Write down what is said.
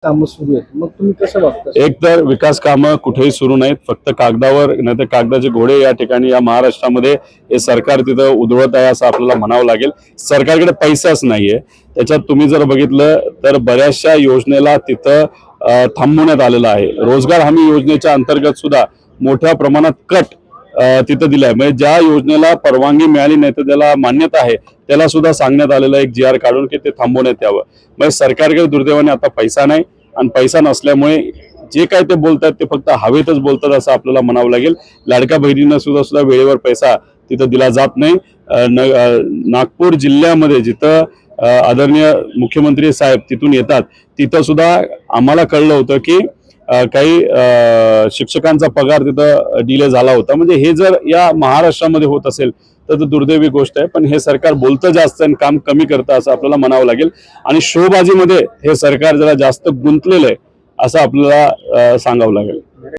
कामं सुरू आहेत, मग तुम्ही कसं बघता? एक तर विकास कामं कुठेही सुरू नाहीत, फक्त कागदावर, नाही तर कागदाचे घोडे या ठिकाणी या महाराष्ट्रामध्ये हे सरकार तिथं उधळत आहे असं आपल्याला म्हणावं लागेल. सरकारकडे पैसाच नाहीये. त्याच्यात तुम्ही जर बघितलं तर बऱ्याचशा योजनेला तिथं थांबवण्यात आलेलं आहे. रोजगार हमी योजनेच्या अंतर्गत सुद्धा मोठ्या प्रमाणात कट तिथं दिलाय. म्हणजे ज्या योजनेला परवानगी मिळाली नाही तर त्याला मान्यता आहे त्याला सुद्धा सांगण्यात आलेलं एक GR काढून की ते थांबवण्यात यावं. म्हणजे सरकारकडे दुर्दैवाने आता पैसा नाही आणि पैसा नसल्यामुळे जे काय ते बोलतात ते फक्त हवेतच बोलतात असं आपल्याला म्हणावं लागेल. लाडक्या बहिणींना सुद्धा वेळेवर पैसा तिथं दिला जात नाही. नागपूर जिल्ह्यामध्ये जिथं आदरणीय मुख्यमंत्री साहेब तिथून येतात तिथं सुद्धा आम्हाला कळलं होतं की काही शिक्षकांचा पगार तिथं डिले झाला होता. म्हणजे हे जर या महाराष्ट्रामध्ये होत असेल तर दुर्दैवी गोष्ट आहे. पण हे सरकार बोलतं जास्त आणि काम कमी करतं असं आपल्याला म्हणावं लागेल. आणि शोबाजीमध्ये हे सरकार जरा जास्त गुंतलेलं आहे असं आपल्याला सांगावं लागेल.